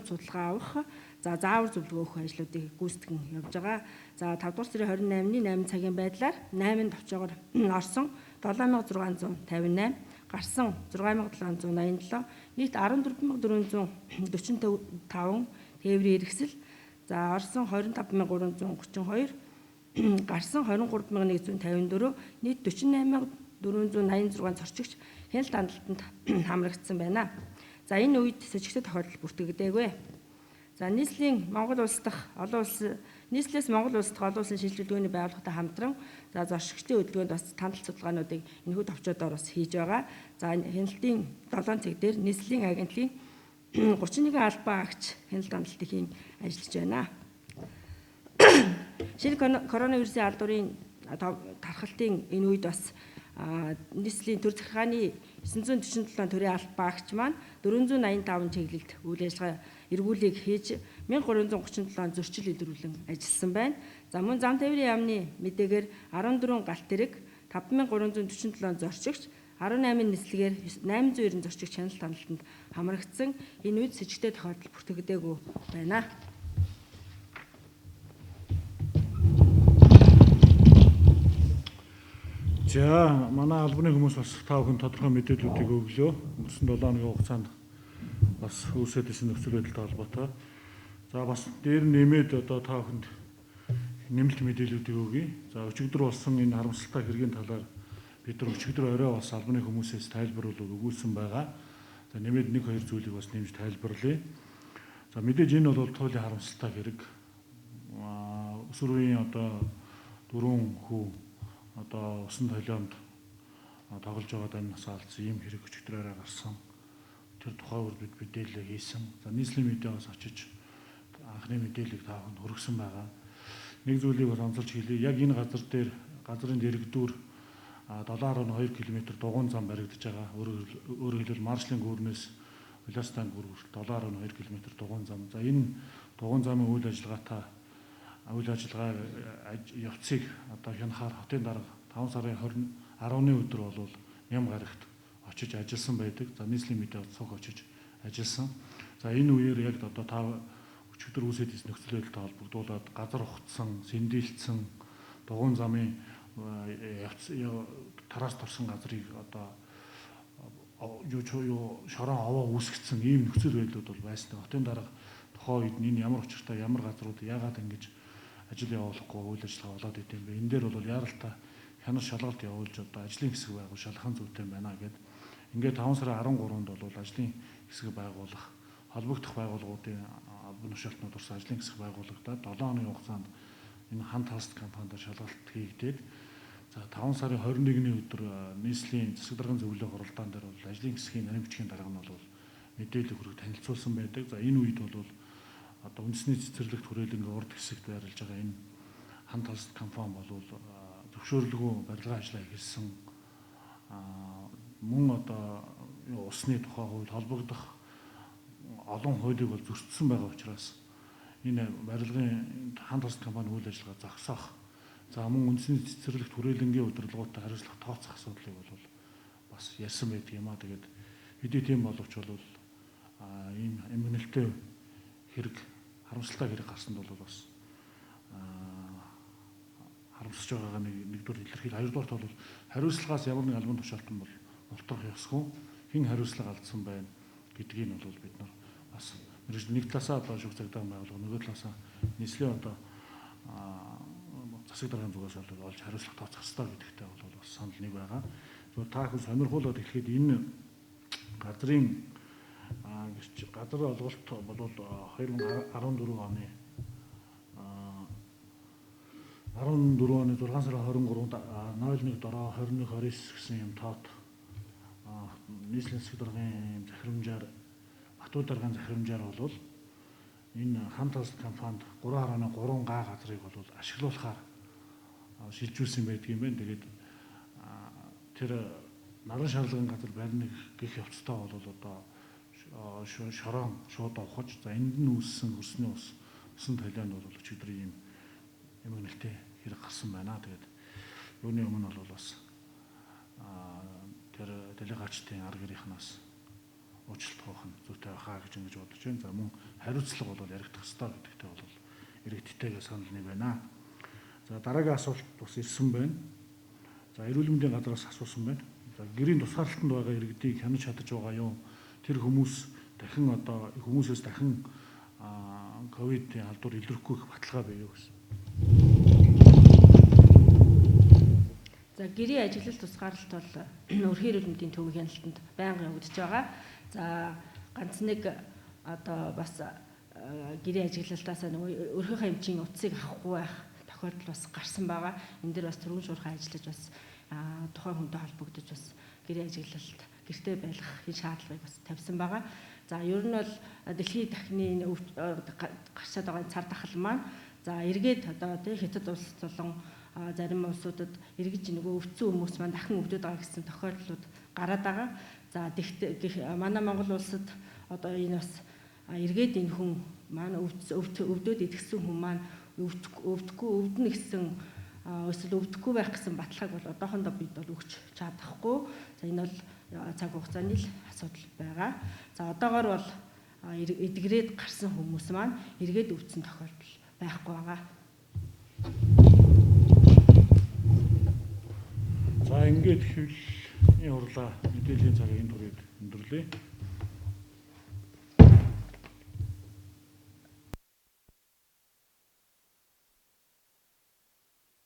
судалгаа авах, заавар зөвлөгөө өгөх ажлуудыг гүйцэтгэн явж байгаа. За 5 дугаар сарын 28-ны 8 цагийн байдлаар 8 товчоогоор орсон 7658, гарсан 6787, нийт 14445 тээврийн хэрэгсэл, за орсон 25342, гарсан 23154, нийт 48486 зорчигч хяналт хандлтанд хамрагдсан байна. За энэ үед сэжигтэй тохиолдол бүртгэгдээгүй. За нийслэлийн Монгол улс дахь олон улсын нийслэлээс Монгол улс дахь олон улсын шинжилгээ хөдөлгөөний байгууллагатай хамтран за зоршигчдын хөдөлгөөнд бас тандал судалгаануудыг энэхүү товчоодоор бас хийж байгаа. За хяналтын 7 цэг дээр нийслэлийн агентлагийн 31 албан агч хяналт хандлтыг хийн ажиллаж байна. Шинэ коронавирусын алдуурын тархалтын энэ үед бас нийслэлийн төр захиргааны 947 төрлийн албан агч маань 485 чиглэлд үйл ажиллагаа эргүүлийг хийж 1337 зөрчил илрүүлэн ажилласан байна. За мөн зам тээврийн яамны мэдээгээр 14 галт тэрэг, 5347 зорчигч, 18 нислэгээр 890 зорчигч хяналт хандлтанд хамрагдсан. Энэ үед сэжигтэй тохиолдол бүртгэгдээгүй байна. За манай албаны хүмүүс бас та бүхэн тодорхой мэдээллүүдийг өглөө. Өнгөрсөн 7 өдрийн хугацаанд бас үүсээд ирсэн нөхцөл байдалтай холбоотой. За бас дээр нэмээд одоо та бүхэнд нэмэлт мэдээллүүдийг өгье. За өчигдөр болсон энэ харамсалтай хэргийн талаар бид нар өчигдөр орой бас албаны хүмүүсээс тайлбарлал өгүүлсэн байгаа. За нэмээд 1-2 зүйлийг бас нэмж тайлбарлая. За мэдээж энэ бол туйлын харамсалтай хэрэг. Өсвөрийн одоо 4 хүү одоо усан толионд тоглож байгаад энэ нас алдсан ийм хэрэг өчигдрөөрөө гарсан. Тэр тухай бүр бид мэдээлэл хийсэн. За нийслэлийн медиагаас очиж анхны мэдээллийг та бүхэнд хүргэсэн байгаа. Нэг зүйлийг бас онцолж хэлье. Яг энэ газар дээр газрын дэрэгдүүр 7.2 км дугуйн зам баригдаж байгаа. Өөрөөр хэлбэл маршлын гүүрнээс Улаастан гүүр хүртэл 7.2 км дугуйн зам. За энэ дугуйн замын үйл ажиллагаа явцыг одоо хянахаар хотын дарга 5 сарын 10-ны өдөр бол Ням гарагт очиж ажилласан байдаг. За нийслэлийн медиа цуг очиж ажилласан. За энэ үеэр яг одоо та өчигдөр үүсээд ирсэн нөхцөл байдалтай холбогдуулаад газар ухтсан, сэндэлцсэн, дугуйн замын тараас турсан газрыг одоо шорон овоо үүсгэсэн ийм нөхцөл байдлууд бол байсан. Хотын дарга тухайн үед энэ ямар учиртай ямар газрууд яагаад ингэж ажил явуулахгүй үйл ажиллагаа болоод идэв юм бэ? Энэ дээр бол яаралтай хянар шалгалт явуулж одоо ажлын хэсэг байгуул шалгахын зүйтэй байна гэд. Ингээд 5 сарын 13-нд бол ажлын хэсэг байгуулах, холбогдох байгууллагуудын албан тушаалтнууд орсон ажлын хэсэг байгуулагдаад 7 хоногийн хугацаанд энэ хамт хаалт компанид шалгалт хийгдээд за 5 сарын 21-ний өдөр нийслэлийн засаг даргын зөвлөлийн хуралдаан дээр бол ажлын хэсгийн нарийн бичгийн дарга нь бол мэдээлэл хүргэж танилцуулсан байдаг. За энэ үед бол одоо үндэсний цэцэрлэгт хүрээлэнгийн урд хэсэгт байрлаж байгаа энэ хамт хаалт компани бол зөвшөөрлөгөө барилгын ажлаа эхэлсэн. Мөн одоо усны тухай хууль холбогдох олон хуулийг бол зөрчсөн байгаа учраас энэ барилгын хамт хаалт компани үйл ажиллагаа зогсоох. За мөн үндэсний цэцэрлэгт хүрээлэнгийн удирдлагуудтай хариуцлах тооцох асуудлыг бол бас ярьсан байдаг юм аа. Тэгээд хэдий тийм боловч бол ийм эмгэнэлтэй хэрэг харамсалтай хэрэг гарсанд бол бас харамсаж байгаагаа нэгдүгээр илэрхийл. Хоёрдугаарт бол хариуцлагаас ямар нэг албан тушаалтан бол нолторох ёсгүй. Хэн хариуцлага алдсан байна гэдгийг нь бол бид нар бас нэг талаасаа одоо шүүх цагдаагийн байгууллага, нөгөө талаасаа нийслэлийн одоо засаг даргын зүгээс олж хариуцлага тооцох ёстой гэдэгтэй бол бас санал нэг байгаа. Зөвхөн та хүн сонирхуулаад хэлэхэд энэ газрын газар олголт бол 2014 оны 6 сарын 23-нд 01/21/29 гэсэн юм тоот нийслэлийн засаг даргын захирамжаар Батбаяр даргын захирамжаар бол энэ хамт хаалт компанид 3.3 га газрыг бол ашиглуулахаар шилжүүлсэн байдаг юм байна. Тэгээд тэр наран шарлагын газар барина гэх явцтай бол одоо шорон шууд авахж за энд нь үүссэн хөрсний усан талианд бол өчигдөр ийм эмгэнэлтэй хэрэг гарсан байна. Тэгээд юуны өмнө бол бас тэр делегатчдын арга гэрийнхнаас уучлалт гоох нь зүйтэй байхаа гэж ингэж бодож байна. За мөн хариуцлага бол яригдах ёстой гэдэгтэй бол иргэдтэйгээ санал нэг байна. За дараагийн асуулт бас ирсэн байна. За эрүүл мэндийн газраас асуусан байна. За гэрийн тусгаарлалтанд байгаа иргэдийг хянаж чадаж байгаа юу? Тэр хүмүүс дахин одоо хүмүүсээс дахин ковидын халдвар илэрхгүй их баталгаа бий юу гэсэн. За гэрийн ажиглал тусгаарлалт бол өрхийн эрүүл мэндийн төвийн хяналтанд байнгын өгдөж байгаа. За ганц нэг одоо бас гэрийн ажиглалтаас өрхийн хэмжийн утсыг авахгүй байх тохиолдол бас гарсан байгаа. Энэ дээр бас түргэн шуурхай ажиллаж бас тухайн хүнтэй холбогдож бас гэрийн ажиглалт гэртээ байлгах шаардлагыг бас тавьсан байгаа. За ер нь бол дэлхийн дахины гарчаад байгаа цар тахал маань за эргээд одоо тий Хятад улс болон зарим улсуудад эргэж нөгөө өвдсөн хүмүүс маань дахин өвдөд байгаа гэсэн тохиолдлууд гараад байгаа. За манай Монгол улсад одоо энэ бас эргээд энэ хүн маань өвдөд идэгсэн хүн маань өвднө гэсэн эсвэл өвдөхгүй байх гэсэн баталгааг бол одоохондоо бид бол өгч чадахгүй. За энэ бол цаг хугацааны л асуудал байгаа. За одоогоор бол эдгрээд гарсан хүмүүс маань эргээд өвдсөн тохиолдол байхгүй байгаа. За ингээд хэвлэлийн хурлаа мэдээллийн цагийг энэ түрээд өндөрлөө.